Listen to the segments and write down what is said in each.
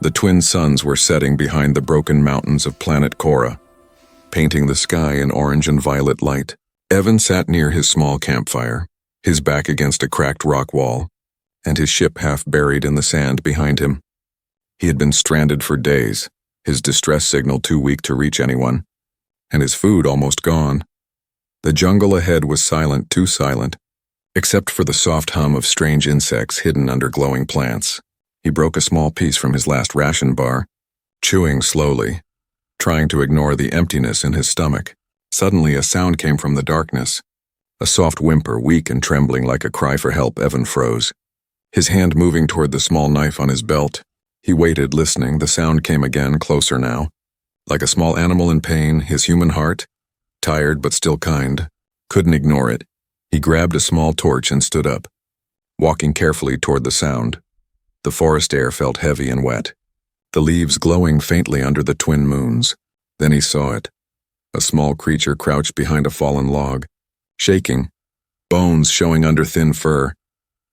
The twin suns were setting behind the broken mountains of planet Cora, painting the sky in orange and violet light. Evan sat near his small campfire, his back against a cracked rock wall, and his ship half buried in the sand behind him. He had been stranded for days, his distress signal too weak to reach anyone, and his food almost gone. The jungle ahead was silent, too silent, except for the soft hum of strange insects hidden under glowing plants. He broke a small piece from his last ration bar, chewing slowly, trying to ignore the emptiness in his stomach. Suddenly a sound came from the darkness. A soft whimper, weak and trembling like a cry for help. Evan froze, his hand moving toward the small knife on his belt. He waited, listening. The sound came again, closer now. Like a small animal in pain, his human heart, tired but still kind, couldn't ignore it. He grabbed a small torch and stood up, walking carefully toward the sound. The forest air felt heavy and wet, the leaves glowing faintly under the twin moons. Then he saw it. A small creature crouched behind a fallen log, shaking, bones showing under thin fur.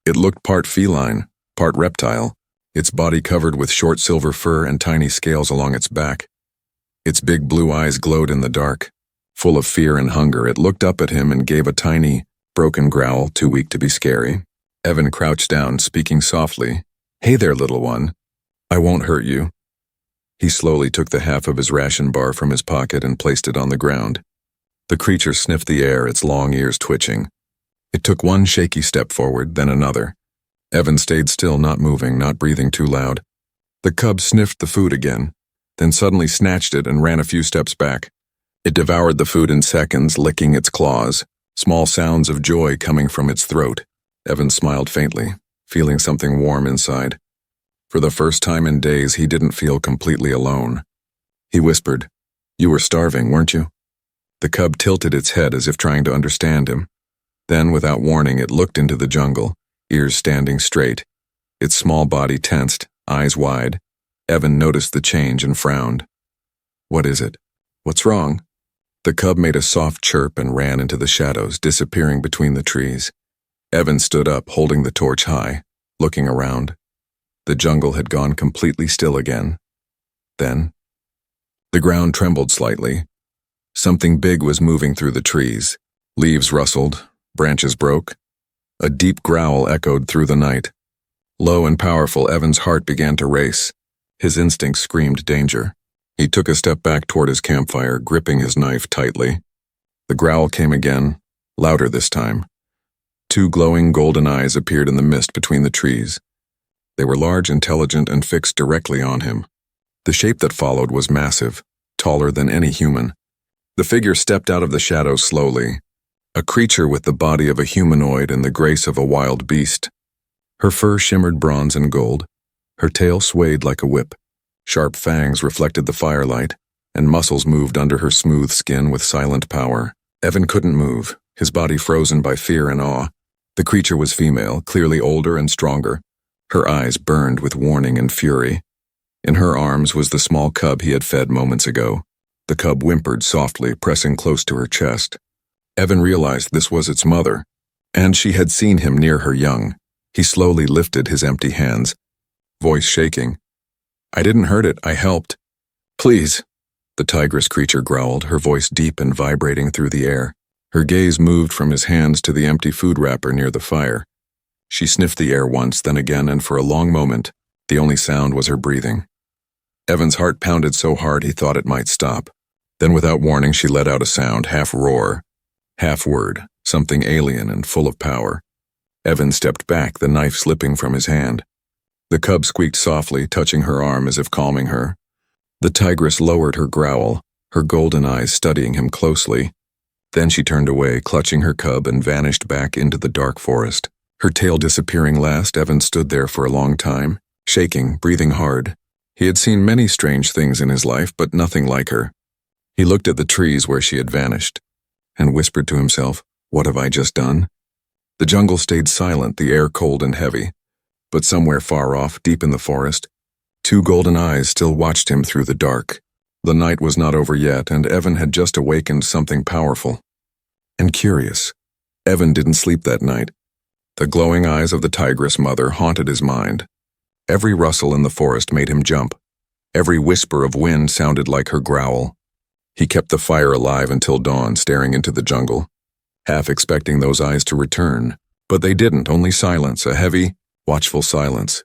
It looked part feline, part reptile, its body covered with short silver fur and tiny scales along its back. Its big blue eyes glowed in the dark. Full of fear and hunger, it looked up at him and gave a tiny, broken growl too weak to be scary. Evan crouched down, speaking softly. "Hey there, little one. I won't hurt you." He slowly took the half of his ration bar from his pocket and placed it on the ground. The creature sniffed the air, its long ears twitching. It took one shaky step forward, then another. Evan stayed still, not moving, not breathing too loud. The cub sniffed the food again, then suddenly snatched it and ran a few steps back. It devoured the food in seconds, licking its claws, small sounds of joy coming from its throat. Evan smiled faintly, feeling something warm inside. For the first time in days, he didn't feel completely alone. He whispered, "You were starving, weren't you?" The cub tilted its head as if trying to understand him. Then, without warning, it looked into the jungle, ears standing straight, its small body tensed, eyes wide. Evan noticed the change and frowned. "What is it? What's wrong?" The cub made a soft chirp and ran into the shadows, disappearing between the trees. Evan stood up, holding the torch high, looking around. The jungle had gone completely still again. Then, the ground trembled slightly. Something big was moving through the trees. Leaves rustled, branches broke. A deep growl echoed through the night. Low and powerful, Evan's heart began to race. His instincts screamed danger. He took a step back toward his campfire, gripping his knife tightly. The growl came again, louder this time. Two glowing golden eyes appeared in the mist between the trees. They were large, intelligent, and fixed directly on him. The shape that followed was massive, taller than any human. The figure stepped out of the shadows slowly, a creature with the body of a humanoid and the grace of a wild beast. Her fur shimmered bronze and gold. Her tail swayed like a whip. Sharp fangs reflected the firelight, and muscles moved under her smooth skin with silent power. Evan couldn't move, his body frozen by fear and awe. The creature was female, clearly older and stronger. Her eyes burned with warning and fury. In her arms was the small cub he had fed moments ago. The cub whimpered softly, pressing close to her chest. Evan realized this was its mother, and she had seen him near her young. He slowly lifted his empty hands, voice shaking. "I didn't hurt it, I helped." "Please," the tigress creature growled, her voice deep and vibrating through the air. Her gaze moved from his hands to the empty food wrapper near the fire. She sniffed the air once, then again, and for a long moment, the only sound was her breathing. Evan's heart pounded so hard he thought it might stop. Then without warning, she let out a sound, half roar, half word, something alien and full of power. Evan stepped back, the knife slipping from his hand. The cub squeaked softly, touching her arm as if calming her. The tigress lowered her growl, her golden eyes studying him closely. Then she turned away, clutching her cub, and vanished back into the dark forest. Her tail disappearing last, Evan stood there for a long time, shaking, breathing hard. He had seen many strange things in his life, but nothing like her. He looked at the trees where she had vanished, and whispered to himself, "What have I just done?" The jungle stayed silent, the air cold and heavy. But somewhere far off, deep in the forest, two golden eyes still watched him through the dark. The night was not over yet, and Evan had just awakened something powerful and curious. Evan didn't sleep that night. The glowing eyes of the tigress mother haunted his mind. Every rustle in the forest made him jump. Every whisper of wind sounded like her growl. He kept the fire alive until dawn, staring into the jungle, half expecting those eyes to return. But they didn't, only silence, a heavy, watchful silence.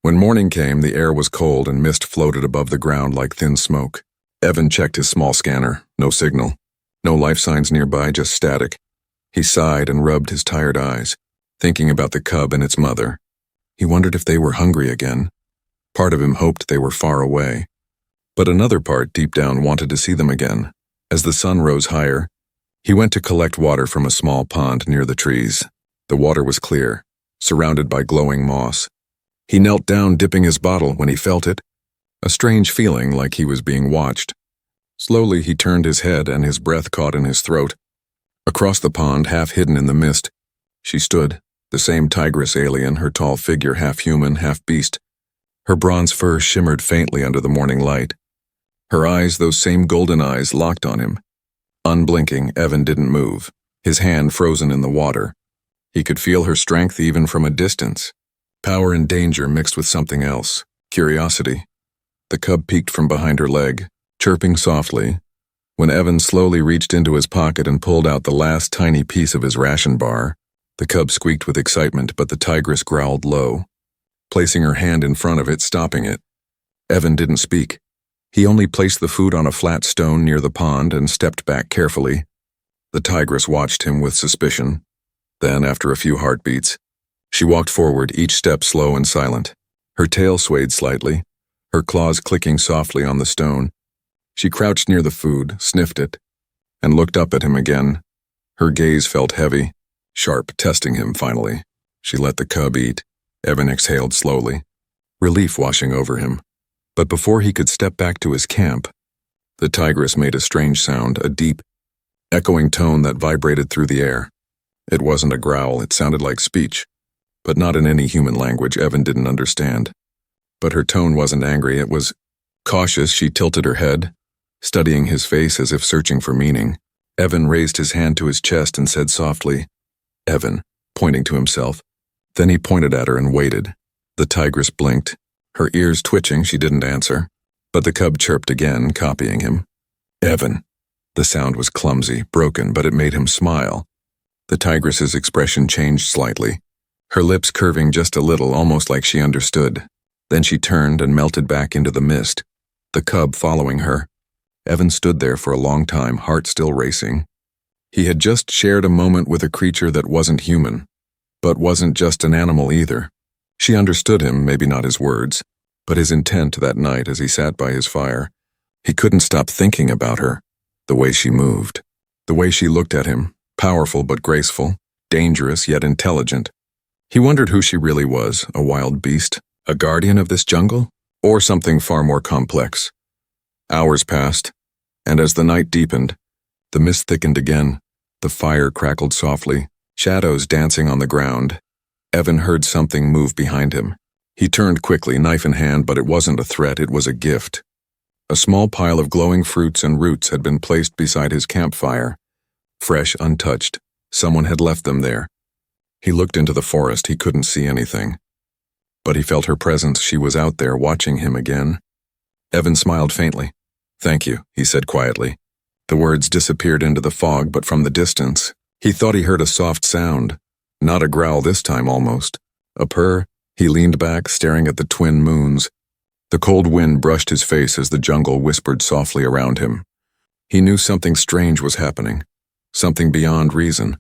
When morning came, the air was cold and mist floated above the ground like thin smoke. Evan checked his small scanner. No signal. No life signs nearby, just static. He sighed and rubbed his tired eyes, thinking about the cub and its mother. He wondered if they were hungry again. Part of him hoped they were far away. But another part deep down wanted to see them again. As the sun rose higher, he went to collect water from a small pond near the trees. The water was clear, surrounded by glowing moss. He knelt down, dipping his bottle, when he felt it. A strange feeling, like he was being watched. Slowly he turned his head and his breath caught in his throat. Across the pond, half hidden in the mist, she stood, the same tigress alien, her tall figure half human, half beast. Her bronze fur shimmered faintly under the morning light. Her eyes, those same golden eyes, locked on him. Unblinking, Evan didn't move, his hand frozen in the water. He could feel her strength even from a distance. Power and danger mixed with something else, curiosity. The cub peeked from behind her leg, chirping softly. When Evan slowly reached into his pocket and pulled out the last tiny piece of his ration bar, the cub squeaked with excitement, but the tigress growled low, placing her hand in front of it, stopping it. Evan didn't speak. He only placed the food on a flat stone near the pond and stepped back carefully. The tigress watched him with suspicion. Then, after a few heartbeats, she walked forward, each step slow and silent. Her tail swayed slightly, her claws clicking softly on the stone. She crouched near the food, sniffed it, and looked up at him again. Her gaze felt heavy, sharp, testing him finally. She let the cub eat. Evan exhaled slowly, relief washing over him. But before he could step back to his camp, the tigress made a strange sound, a deep, echoing tone that vibrated through the air. It wasn't a growl, it sounded like speech, but not in any human language Evan didn't understand. But her tone wasn't angry, it was cautious. She tilted her head, studying his face as if searching for meaning. Evan raised his hand to his chest and said softly, "Evan," pointing to himself. Then he pointed at her and waited. The tigress blinked. Her ears twitching, she didn't answer. But the cub chirped again, copying him. "Evan." The sound was clumsy, broken, but it made him smile. The tigress's expression changed slightly, her lips curving just a little, almost like she understood. Then she turned and melted back into the mist, the cub following her. Evan stood there for a long time, heart still racing. He had just shared a moment with a creature that wasn't human, but wasn't just an animal either. She understood him, maybe not his words, but his intent that night as he sat by his fire. He couldn't stop thinking about her, the way she moved, the way she looked at him, powerful but graceful, dangerous yet intelligent. He wondered who she really was, a wild beast, a guardian of this jungle, or something far more complex. Hours passed, and as the night deepened, the mist thickened again, the fire crackled softly, shadows dancing on the ground. Evan heard something move behind him. He turned quickly, knife in hand, but it wasn't a threat, it was a gift. A small pile of glowing fruits and roots had been placed beside his campfire. Fresh, untouched, someone had left them there. He looked into the forest, he couldn't see anything. But he felt her presence, she was out there watching him again. Evan smiled faintly. "Thank you," he said quietly. The words disappeared into the fog, but from the distance, he thought he heard a soft sound. Not a growl this time, almost. A purr. He leaned back, staring at the twin moons. The cold wind brushed his face as the jungle whispered softly around him. He knew something strange was happening, something beyond reason.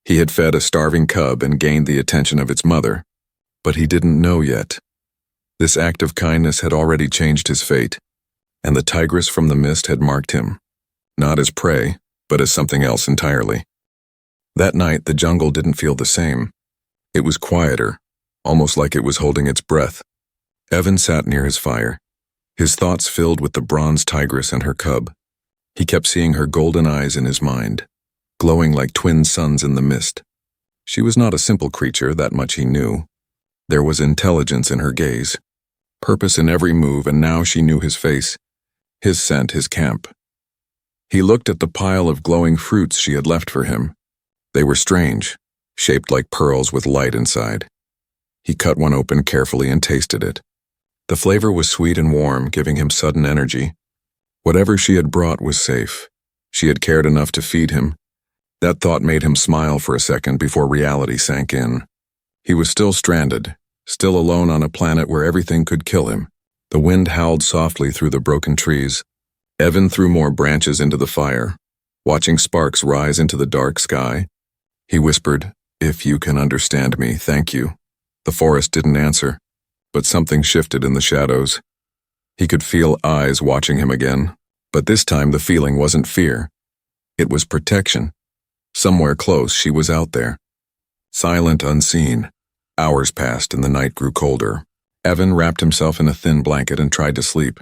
He had fed a starving cub and gained the attention of its mother, but he didn't know yet. This act of kindness had already changed his fate, and the tigress from the mist had marked him, not as prey, but as something else entirely. That night, the jungle didn't feel the same. It was quieter, almost like it was holding its breath. Evan sat near his fire, his thoughts filled with the bronze tigress and her cub. He kept seeing her golden eyes in his mind, glowing like twin suns in the mist. She was not a simple creature, that much he knew. There was intelligence in her gaze, purpose in every move, and now she knew his face, his scent, his camp. He looked at the pile of glowing fruits she had left for him. They were strange, shaped like pearls with light inside. He cut one open carefully and tasted it. The flavor was sweet and warm, giving him sudden energy. Whatever she had brought was safe. She had cared enough to feed him. That thought made him smile for a second before reality sank in. He was still stranded, still alone on a planet where everything could kill him. The wind howled softly through the broken trees. Evan threw more branches into the fire, watching sparks rise into the dark sky. He whispered, "If you can understand me, thank you." The forest didn't answer, but something shifted in the shadows. He could feel eyes watching him again, but this time the feeling wasn't fear. It was protection. Somewhere close, she was out there. Silent, unseen. Hours passed and the night grew colder. Evan wrapped himself in a thin blanket and tried to sleep,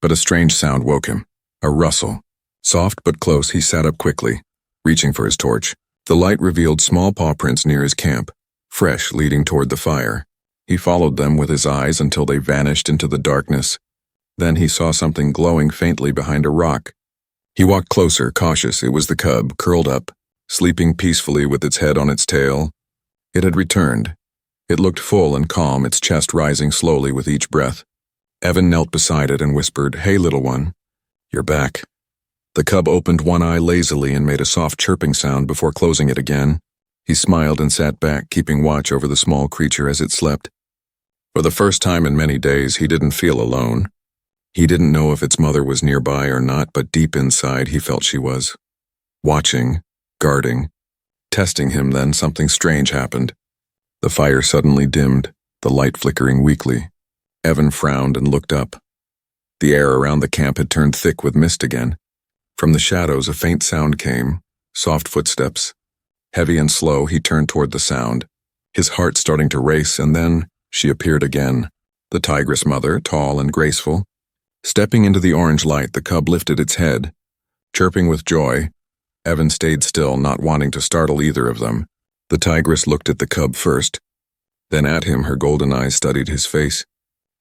but a strange sound woke him. A rustle. Soft but close, he sat up quickly, reaching for his torch. The light revealed small paw prints near his camp, fresh, leading toward the fire. He followed them with his eyes until they vanished into the darkness. Then he saw something glowing faintly behind a rock. He walked closer, cautious. It was the cub, curled up, sleeping peacefully with its head on its tail. It had returned. It looked full and calm, its chest rising slowly with each breath. Evan knelt beside it and whispered, "Hey, little one, you're back." The cub opened one eye lazily and made a soft chirping sound before closing it again. He smiled and sat back, keeping watch over the small creature as it slept. For the first time in many days, he didn't feel alone. He didn't know if its mother was nearby or not, but deep inside he felt she was. Watching, guarding, testing him. Then something strange happened. The fire suddenly dimmed, the light flickering weakly. Evan frowned and looked up. The air around the camp had turned thick with mist again. From the shadows a faint sound came, soft footsteps. Heavy and slow, he turned toward the sound, his heart starting to race, and then she appeared again. The tigress mother, tall and graceful. Stepping into the orange light, the cub lifted its head. Chirping with joy, Evan stayed still, not wanting to startle either of them. The tigress looked at the cub first, then at him. Her golden eyes studied his face,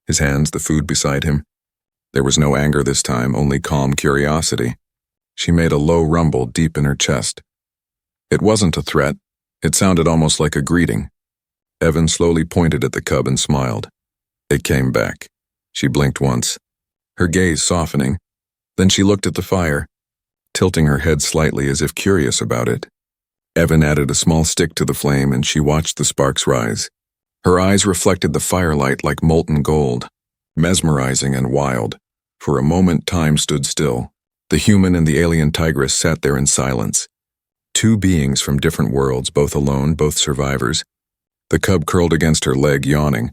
his hands, the food beside him. There was no anger this time, only calm curiosity. She made a low rumble deep in her chest. It wasn't a threat. It sounded almost like a greeting. Evan slowly pointed at the cub and smiled. It came back. She blinked once, her gaze softening. Then she looked at the fire, tilting her head slightly as if curious about it. Evan added a small stick to the flame and she watched the sparks rise. Her eyes reflected the firelight like molten gold, mesmerizing and wild. For a moment time stood still. The human and the alien tigress sat there in silence. Two beings from different worlds, both alone, both survivors. The cub curled against her leg, yawning.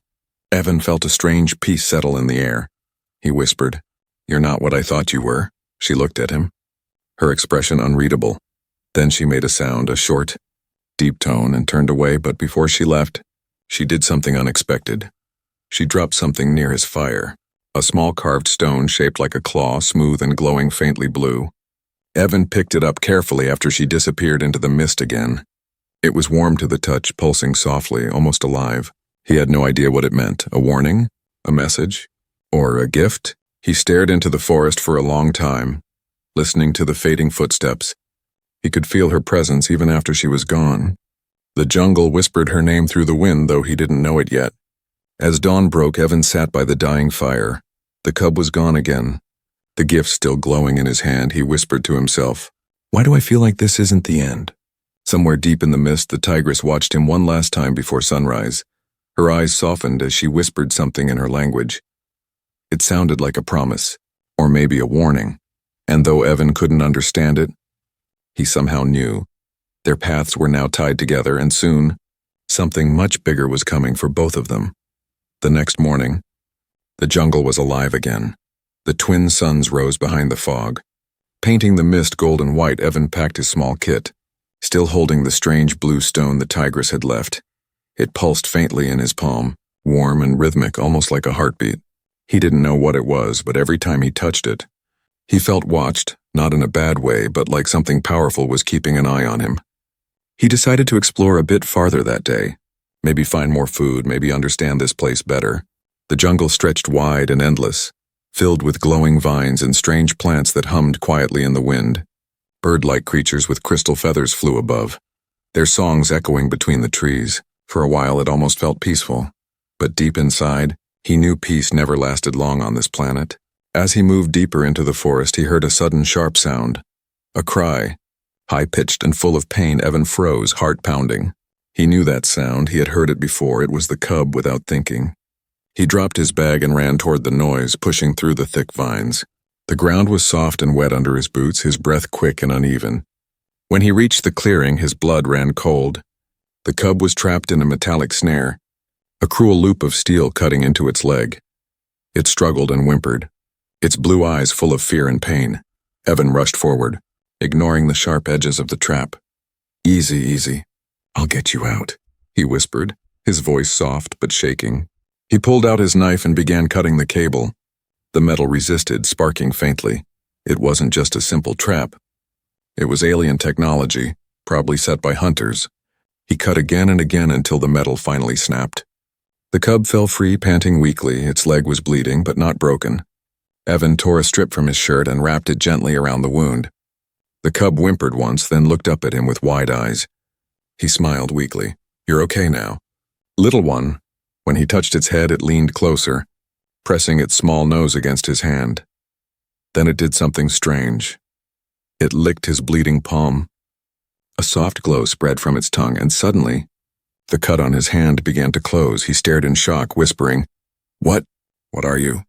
Evan felt a strange peace settle in the air. He whispered, "You're not what I thought you were." She looked at him, her expression unreadable. Then she made a sound, a short, deep tone, and turned away, but before she left, she did something unexpected. She dropped something near his fire, a small carved stone shaped like a claw, smooth and glowing faintly blue. Evan picked it up carefully after she disappeared into the mist again. It was warm to the touch, pulsing softly, almost alive. He had no idea what it meant, a warning, a message, or a gift. He stared into the forest for a long time, listening to the fading footsteps. He could feel her presence even after she was gone. The jungle whispered her name through the wind, though he didn't know it yet. As dawn broke, Evan sat by the dying fire. The cub was gone again. The gift still glowing in his hand, he whispered to himself, "Why do I feel like this isn't the end?" Somewhere deep in the mist, the tigress watched him one last time before sunrise. Her eyes softened as she whispered something in her language. It sounded like a promise, or maybe a warning. And though Evan couldn't understand it, he somehow knew. Their paths were now tied together, and soon, something much bigger was coming for both of them. The next morning, the jungle was alive again. The twin suns rose behind the fog. Painting the mist golden white, Evan packed his small kit, still holding the strange blue stone the tigress had left. It pulsed faintly in his palm, warm and rhythmic, almost like a heartbeat. He didn't know what it was, but every time he touched it, he felt watched, not in a bad way, but like something powerful was keeping an eye on him. He decided to explore a bit farther that day, maybe find more food, maybe understand this place better. The jungle stretched wide and endless, filled with glowing vines and strange plants that hummed quietly in the wind. Bird-like creatures with crystal feathers flew above, their songs echoing between the trees. For a while it almost felt peaceful. But deep inside, he knew peace never lasted long on this planet. As he moved deeper into the forest, he heard a sudden sharp sound. A cry. High-pitched and full of pain, Evan froze, heart pounding. He knew that sound. He had heard it before. It was the cub without thinking. He dropped his bag and ran toward the noise, pushing through the thick vines. The ground was soft and wet under his boots, his breath quick and uneven. When he reached the clearing, his blood ran cold. The cub was trapped in a metallic snare, a cruel loop of steel cutting into its leg. It struggled and whimpered, its blue eyes full of fear and pain. Evan rushed forward, ignoring the sharp edges of the trap. "Easy, easy. I'll get you out," he whispered, his voice soft but shaking. He pulled out his knife and began cutting the cable. The metal resisted, sparking faintly. It wasn't just a simple trap. It was alien technology, probably set by hunters. He cut again and again until the metal finally snapped. The cub fell free, panting weakly. Its leg was bleeding, but not broken. Evan tore a strip from his shirt and wrapped it gently around the wound. The cub whimpered once, then looked up at him with wide eyes. He smiled weakly. "You're okay now." "Little one." When he touched its head, it leaned closer, pressing its small nose against his hand. Then it did something strange. It licked his bleeding palm. A soft glow spread from its tongue, and suddenly, the cut on his hand began to close. He stared in shock, whispering, What are you?"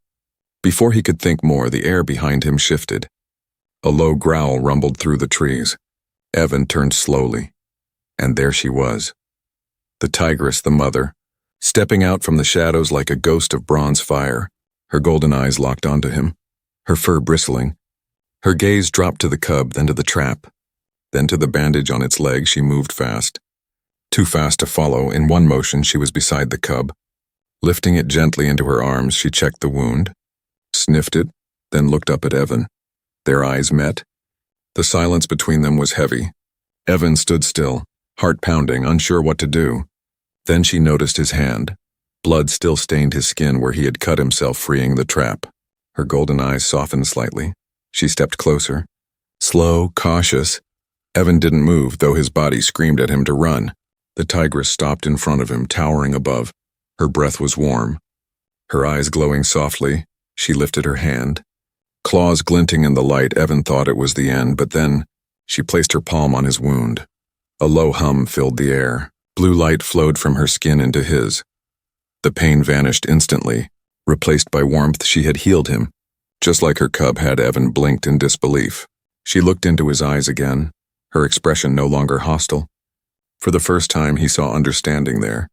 Before he could think more, the air behind him shifted. A low growl rumbled through the trees. Evan turned slowly, and there she was. The Tigress, the mother, stepping out from the shadows like a ghost of bronze fire, her golden eyes locked onto him, her fur bristling. Her gaze dropped to the cub, then to the trap, then to the bandage on its leg. She moved fast. Too fast to follow. In one motion, she was beside the cub. Lifting it gently into her arms, she checked the wound, sniffed it, then looked up at Evan. Their eyes met. The silence between them was heavy. Evan stood still, heart pounding, unsure what to do. Then she noticed his hand. Blood still stained his skin where he had cut himself freeing the trap. Her golden eyes softened slightly. She stepped closer. Slow, cautious. Evan didn't move, though his body screamed at him to run. The Tigress stopped in front of him, towering above. Her breath was warm. Her eyes glowing softly, she lifted her hand. Claws glinting in the light, Evan thought it was the end, but then she placed her palm on his wound. A low hum filled the air. Blue light flowed from her skin into his. The pain vanished instantly, replaced by warmth. She had healed him. Just like her cub had, Evan blinked in disbelief. She looked into his eyes again, her expression no longer hostile. For the first time, he saw understanding there.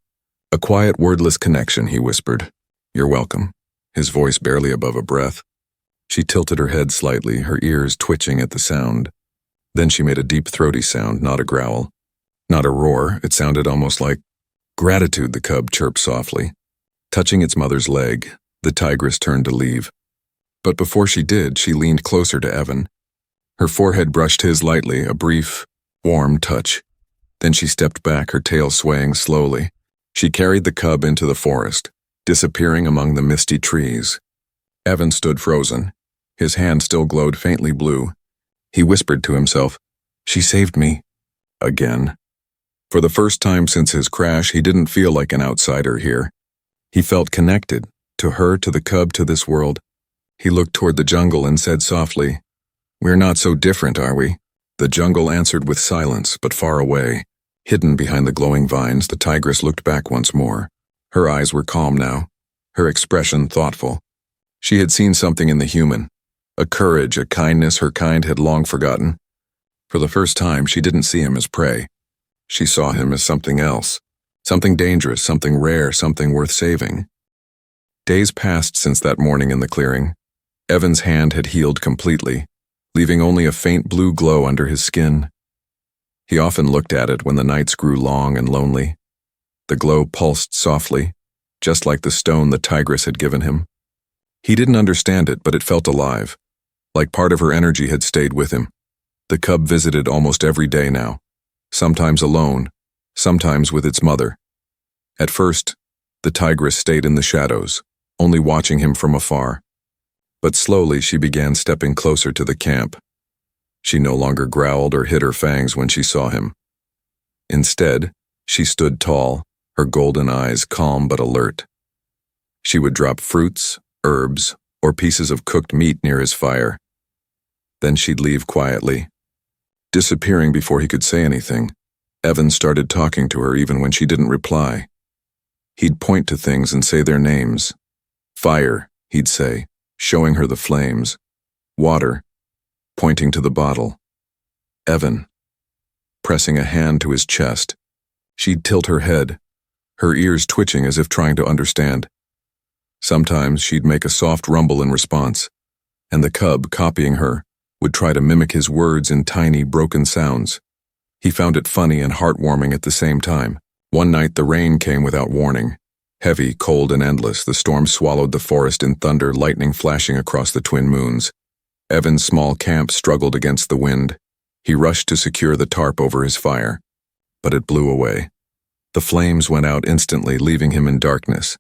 A quiet, wordless connection, he whispered. "You're welcome," his voice barely above a breath. She tilted her head slightly, her ears twitching at the sound. Then she made a deep, throaty sound, not a growl. Not a roar. It sounded almost like gratitude. The cub chirped softly. Touching its mother's leg, the Tigress turned to leave. But before she did, she leaned closer to Evan. Her forehead brushed his lightly, a brief, warm touch. Then she stepped back, her tail swaying slowly. She carried the cub into the forest, disappearing among the misty trees. Evan stood frozen. His hand still glowed faintly blue. He whispered to himself, "She saved me." Again. For the first time since his crash, he didn't feel like an outsider here. He felt connected, to her, to the cub, to this world. He looked toward the jungle and said softly, "We're not so different, are we?" The jungle answered with silence, but far away. Hidden behind the glowing vines, the Tigress looked back once more. Her eyes were calm now, her expression thoughtful. She had seen something in the human, a courage, a kindness her kind had long forgotten. For the first time, she didn't see him as prey. She saw him as something else, something dangerous, something rare, something worth saving. Days passed since that morning in the clearing. Evan's hand had healed completely, leaving only a faint blue glow under his skin. He often looked at it when the nights grew long and lonely. The glow pulsed softly, just like the stone the Tigress had given him. He didn't understand it, but it felt alive, like part of her energy had stayed with him. The cub visited almost every day now, sometimes alone, sometimes with its mother. At first, the Tigress stayed in the shadows, only watching him from afar. But slowly she began stepping closer to the camp. She no longer growled or hid her fangs when she saw him. Instead, she stood tall, her golden eyes calm but alert. She would drop fruits, herbs, or pieces of cooked meat near his fire. Then she'd leave quietly. Disappearing before he could say anything, Evan started talking to her even when she didn't reply. He'd point to things and say their names. Fire, he'd say, showing her the flames. Water, pointing to the bottle. Evan, pressing a hand to his chest. She'd tilt her head, her ears twitching as if trying to understand. Sometimes she'd make a soft rumble in response, and the cub, copying her, would try to mimic his words in tiny, broken sounds. He found it funny and heartwarming at the same time. One night the rain came without warning. Heavy, cold, and endless, the storm swallowed the forest in thunder, lightning flashing across the twin moons. Evan's small camp struggled against the wind. He rushed to secure the tarp over his fire, but it blew away. The flames went out instantly, leaving him in darkness.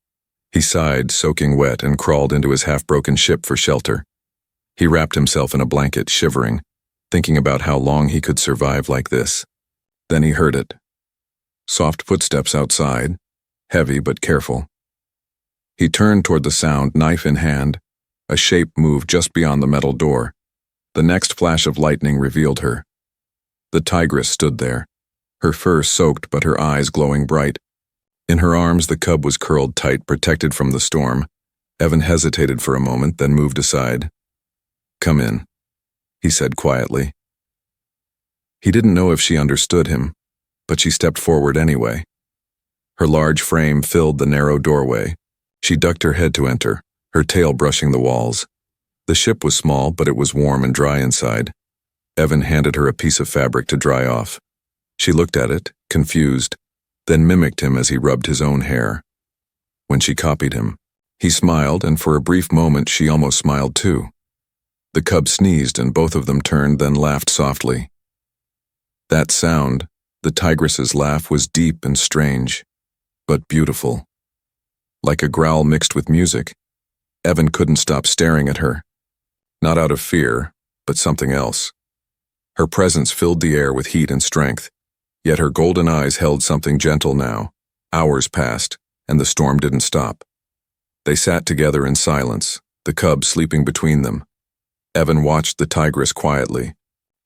He sighed, soaking wet, and crawled into his half-broken ship for shelter. He wrapped himself in a blanket, shivering, thinking about how long he could survive like this. Then he heard it. Soft footsteps outside, heavy but careful. He turned toward the sound, knife in hand. A shape moved just beyond the metal door. The next flash of lightning revealed her. The Tigress stood there, her fur soaked but her eyes glowing bright. In her arms the cub was curled tight, protected from the storm. Evan hesitated for a moment, then moved aside. "Come in," he said quietly. He didn't know if she understood him, but she stepped forward anyway. Her large frame filled the narrow doorway. She ducked her head to enter, her tail brushing the walls. The ship was small, but it was warm and dry inside. Evan handed her a piece of fabric to dry off. She looked at it, confused, then mimicked him as he rubbed his own hair. When she copied him, he smiled, and for a brief moment she almost smiled too. The cub sneezed, and both of them turned, then laughed softly. That sound, the tigress's laugh, was deep and strange, but beautiful. Like a growl mixed with music, Evan couldn't stop staring at her. Not out of fear, but something else. Her presence filled the air with heat and strength, yet her golden eyes held something gentle now. Hours passed, and the storm didn't stop. They sat together in silence, the cub sleeping between them. Evan watched the tigress quietly,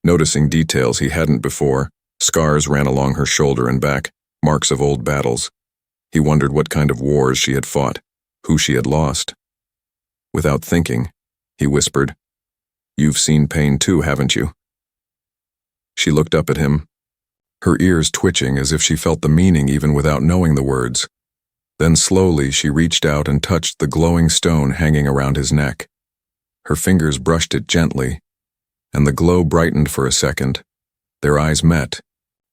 noticing details he hadn't before. Scars ran along her shoulder and back, marks of old battles. He wondered what kind of wars she had fought, who she had lost. Without thinking, he whispered, "You've seen pain too, haven't you?" She looked up at him, her ears twitching as if she felt the meaning even without knowing the words. Then slowly she reached out and touched the glowing stone hanging around his neck. Her fingers brushed it gently, and the glow brightened for a second. Their eyes met.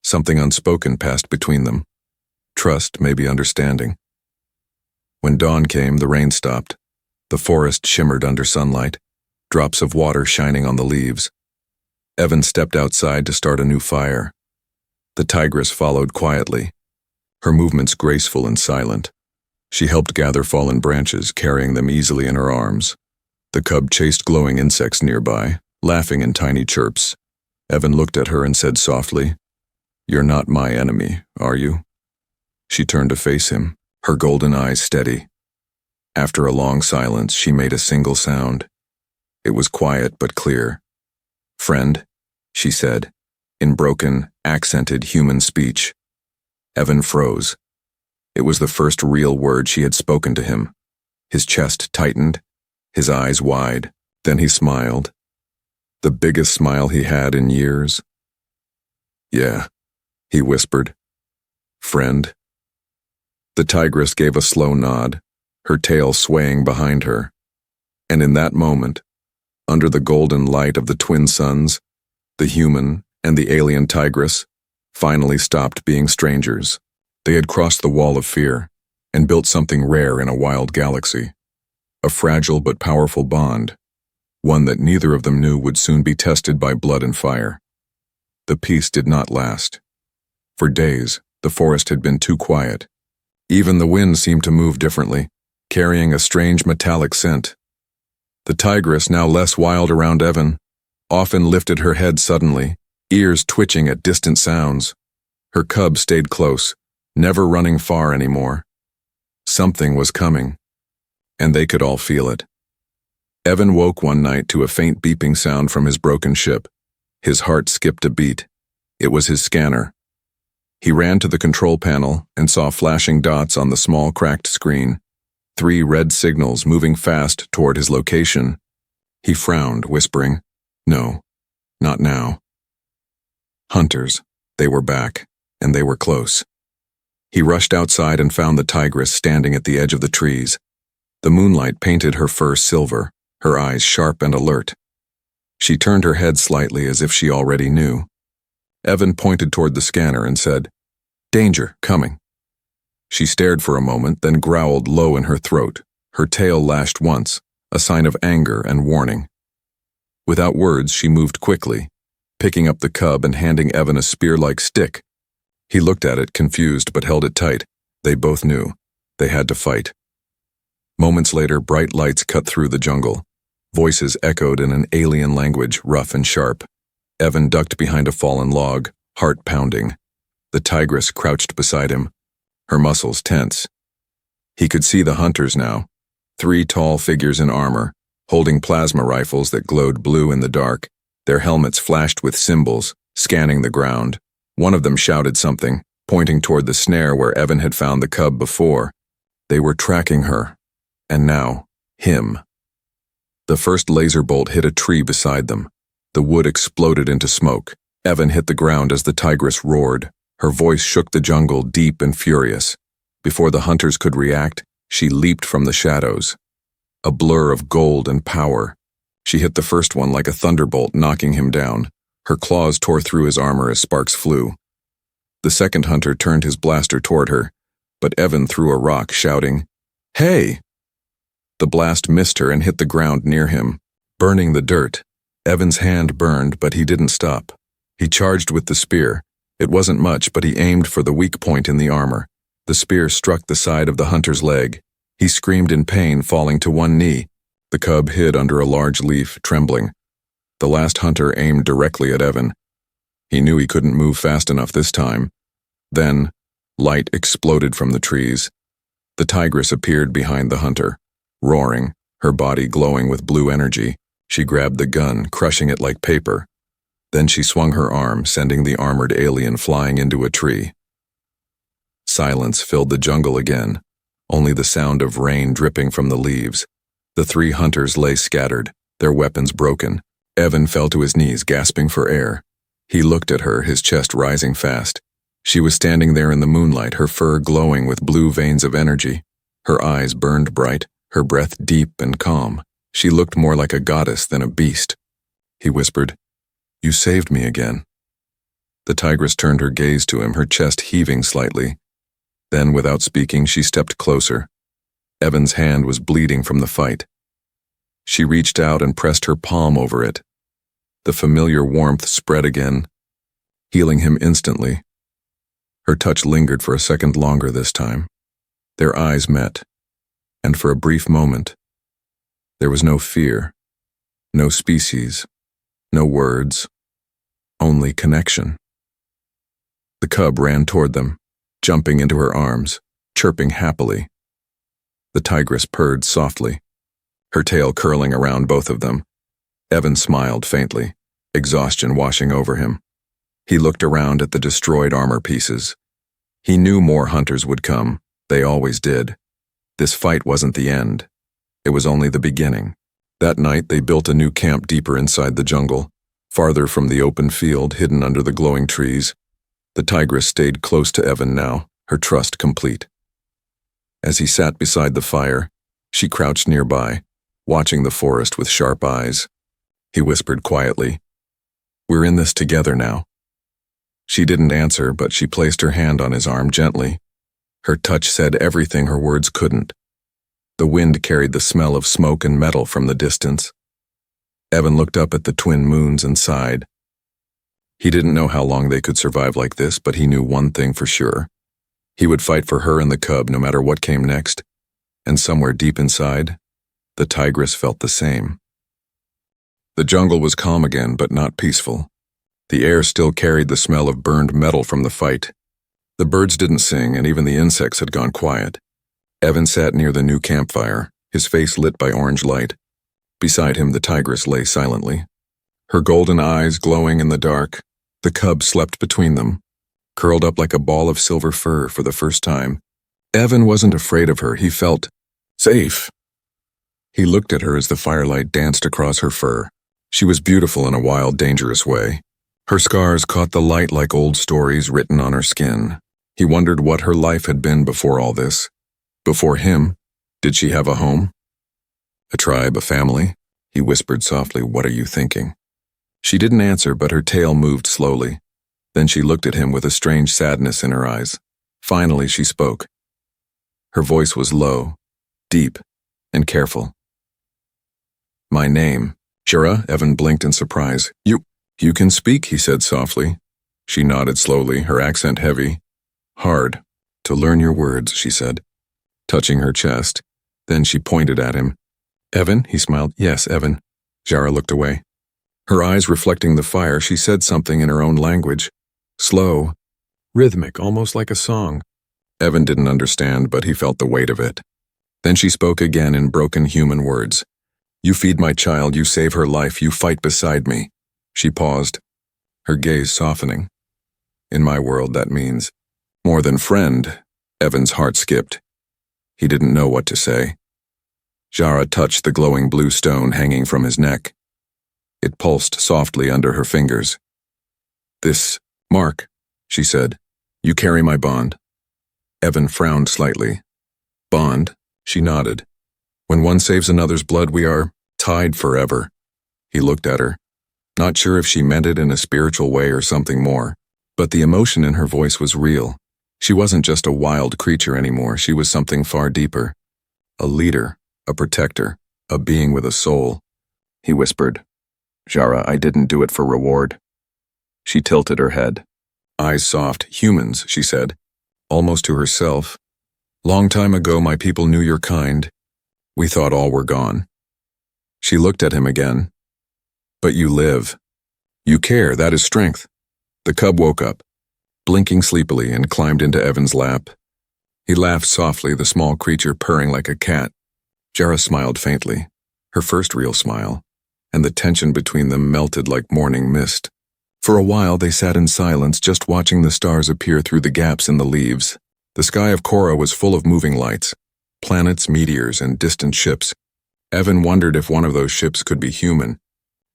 Something unspoken passed between them. Trust, maybe understanding. When dawn came, the rain stopped. The forest shimmered under sunlight, drops of water shining on the leaves. Evan stepped outside to start a new fire. The tigress followed quietly, her movements graceful and silent. She helped gather fallen branches, carrying them easily in her arms. The cub chased glowing insects nearby, laughing in tiny chirps. Evan looked at her and said softly, "You're not my enemy, are you?" She turned to face him, her golden eyes steady. After a long silence, she made a single sound. It was quiet but clear. "Friend," she said, in broken, accented human speech. Evan froze. It was the first real word she had spoken to him. His chest tightened, his eyes wide. Then he smiled. The biggest smile he had in years. "Yeah," he whispered. "Friend." The tigress gave a slow nod, her tail swaying behind her. And in that moment, under the golden light of the twin suns, the human and the alien tigress finally stopped being strangers. They had crossed the wall of fear and built something rare in a wild galaxy. A fragile but powerful bond, one that neither of them knew would soon be tested by blood and fire. The peace did not last. For days, the forest had been too quiet. Even the wind seemed to move differently, carrying a strange metallic scent. The tigress, now less wild around Evan, often lifted her head suddenly, ears twitching at distant sounds. Her cub stayed close, never running far anymore. Something was coming. and they could all feel it. Evan woke one night to a faint beeping sound from his broken ship. His heart skipped a beat. It was his scanner. He ran to the control panel and saw flashing dots on the small cracked screen, 3 red signals moving fast toward his location. He frowned, whispering, "No, not now." Hunters. They were back, and they were close. He rushed outside and found the Tigress standing at the edge of the trees. The moonlight painted her fur silver, her eyes sharp and alert. She turned her head slightly as if she already knew. Evan pointed toward the scanner and said, "Danger, coming." She stared for a moment, then growled low in her throat. Her tail lashed once, a sign of anger and warning. Without words, she moved quickly, picking up the cub and handing Evan a spear-like stick. He looked at it, confused, but held it tight. They both knew. They had to fight. Moments later, bright lights cut through the jungle. Voices echoed in an alien language, rough and sharp. Evan ducked behind a fallen log, heart pounding. The Tigress crouched beside him, her muscles tense. He could see the hunters now, 3 tall figures in armor, holding plasma rifles that glowed blue in the dark. Their helmets flashed with symbols, scanning the ground. One of them shouted something, pointing toward the snare where Evan had found the cub before. They were tracking her, and now, him. The first laser bolt hit a tree beside them. The wood exploded into smoke. Evan hit the ground as the Tigress roared. Her voice shook the jungle, deep and furious. Before the hunters could react, she leaped from the shadows. A blur of gold and power. She hit the first one like a thunderbolt, knocking him down. Her claws tore through his armor as sparks flew. The second hunter turned his blaster toward her, but Evan threw a rock, shouting, "Hey!" The blast missed her and hit the ground near him, burning the dirt. Evan's hand burned, but he didn't stop. He charged with the spear. It wasn't much, but he aimed for the weak point in the armor. The spear struck the side of the hunter's leg. He screamed in pain, falling to one knee. The cub hid under a large leaf, trembling. The last hunter aimed directly at Evan. He knew he couldn't move fast enough this time. Then, light exploded from the trees. The Tigress appeared behind the hunter, roaring, her body glowing with blue energy. She grabbed the gun, crushing it like paper. Then she swung her arm, sending the armored alien flying into a tree. Silence filled the jungle again, only the sound of rain dripping from the leaves. The 3 hunters lay scattered, their weapons broken. Evan fell to his knees, gasping for air. He looked at her, his chest rising fast. She was standing there in the moonlight, her fur glowing with blue veins of energy. Her eyes burned bright, her breath deep and calm. She looked more like a goddess than a beast. He whispered, "You saved me again." The Tigress turned her gaze to him, her chest heaving slightly. Then, without speaking, she stepped closer. Evan's hand was bleeding from the fight. She reached out and pressed her palm over it. The familiar warmth spread again, healing him instantly. Her touch lingered for a second longer this time. Their eyes met, and for a brief moment, there was no fear, no species, no words, only connection. The cub ran toward them, jumping into her arms, chirping happily. The Tigress purred softly, her tail curling around both of them. Evan smiled faintly, exhaustion washing over him. He looked around at the destroyed armor pieces. He knew more hunters would come. They always did. This fight wasn't the end. It was only the beginning. That night, they built a new camp deeper inside the jungle, farther from the open field hidden under the glowing trees. The Tigress stayed close to Evan now, her trust complete. As he sat beside the fire, she crouched nearby, watching the forest with sharp eyes. He whispered quietly, "We're in this together now." She didn't answer, but she placed her hand on his arm gently. Her touch said everything her words couldn't. The wind carried the smell of smoke and metal from the distance. Evan looked up at the twin moons and sighed. He didn't know how long they could survive like this, but he knew one thing for sure. He would fight for her and the cub no matter what came next. And somewhere deep inside, the Tigress felt the same. The jungle was calm again, but not peaceful. The air still carried the smell of burned metal from the fight. The birds didn't sing, and even the insects had gone quiet. Evan sat near the new campfire, his face lit by orange light. Beside him, the tigress lay silently, her golden eyes glowing in the dark. The cub slept between them, curled up like a ball of silver fur for the first time. Evan wasn't afraid of her. He felt safe. He looked at her as the firelight danced across her fur. She was beautiful in a wild, dangerous way. Her scars caught the light like old stories written on her skin. He wondered what her life had been before all this. Before him, did she have a home? A tribe, a family? He whispered softly, "What are you thinking?" She didn't answer, but her tail moved slowly. Then she looked at him with a strange sadness in her eyes. Finally, she spoke. Her voice was low, deep, and careful. "My name." "Shira?" Evan blinked in surprise. You can speak," he said softly. She nodded slowly, her accent heavy. "Hard to learn your words," she said, touching her chest. Then she pointed at him. "Evan?" He smiled. "Yes, Evan." Shira looked away. Her eyes reflecting the fire, she said something in her own language. Slow, rhythmic, almost like a song. Evan didn't understand, but he felt the weight of it. Then she spoke again in broken human words. "You feed my child, you save her life, you fight beside me." She paused, her gaze softening. "In my world, that means more than friend." Evan's heart skipped. He didn't know what to say. Shira touched the glowing blue stone hanging from his neck. It pulsed softly under her fingers. "This mark," she said. "You carry my bond." Evan frowned slightly. "Bond?" She nodded. "When one saves another's blood, we are tied forever." He looked at her, not sure if she meant it in a spiritual way or something more, but the emotion in her voice was real. She wasn't just a wild creature anymore, she was something far deeper. A leader, a protector, a being with a soul. He whispered, "Shira, I didn't do it for reward." She tilted her head. Eyes soft. "Humans," she said, almost to herself. "Long time ago my people knew your kind. We thought all were gone." She looked at him again. "But you live. You care, that is strength." The cub woke up, blinking sleepily, and climbed into Evan's lap. He laughed softly, the small creature purring like a cat. Shira smiled faintly, her first real smile, and the tension between them melted like morning mist. For a while they sat in silence, just watching the stars appear through the gaps in the leaves. The sky of Korra was full of moving lights, planets, meteors, and distant ships. Evan wondered if one of those ships could be human.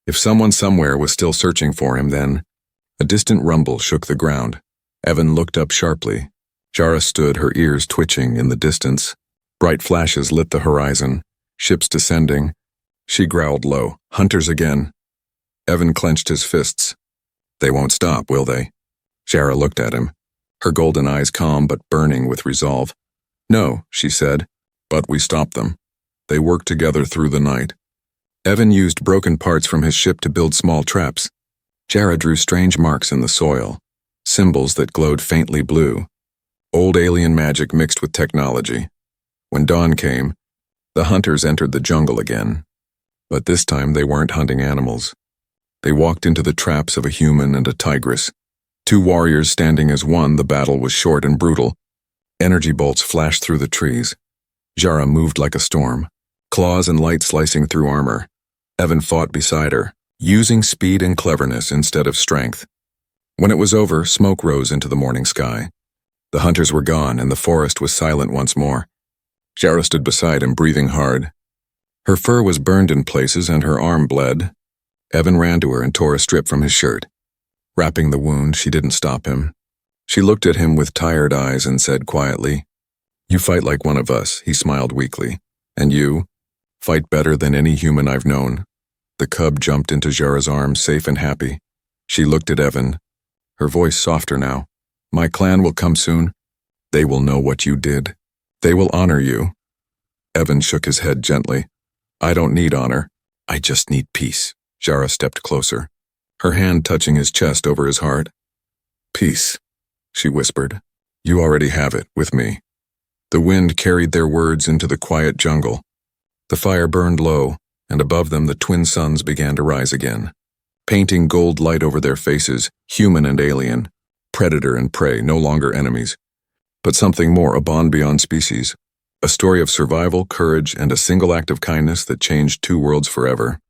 If someone somewhere was still searching for him, then a distant rumble shook the ground. Evan looked up sharply. Shira stood, her ears twitching in the distance. Bright flashes lit the horizon, ships descending. She growled low, "Hunters again." Evan clenched his fists. "They won't stop, will they?" Shira looked at him, her golden eyes calm but burning with resolve. "No," she said, "but we stopped them. They worked together through the night." Evan used broken parts from his ship to build small traps. Shira drew strange marks in the soil, symbols that glowed faintly blue. Old alien magic mixed with technology. When dawn came, the hunters entered the jungle again. But this time they weren't hunting animals. They walked into the traps of a human and a tigress. Two warriors standing as one, the battle was short and brutal. Energy bolts flashed through the trees. Shira moved like a storm, claws and light slicing through armor. Evan fought beside her, using speed and cleverness instead of strength. When it was over, smoke rose into the morning sky. The hunters were gone, and the forest was silent once more. Shira stood beside him, breathing hard. Her fur was burned in places, and her arm bled. Evan ran to her and tore a strip from his shirt. Wrapping the wound, she didn't stop him. She looked at him with tired eyes and said quietly, "You fight like one of us," he smiled weakly. "And you fight better than any human I've known." The cub jumped into Shira's arms, safe and happy. She looked at Evan, her voice softer now. "My clan will come soon. They will know what you did. They will honor you." Evan shook his head gently. "I don't need honor. I just need peace." Shira stepped closer, her hand touching his chest over his heart. "Peace," she whispered. "You already have it, with me." The wind carried their words into the quiet jungle. The fire burned low, and above them the twin suns began to rise again, painting gold light over their faces, human and alien, predator and prey, no longer enemies, but something more, a bond beyond species. A story of survival, courage, and a single act of kindness that changed two worlds forever.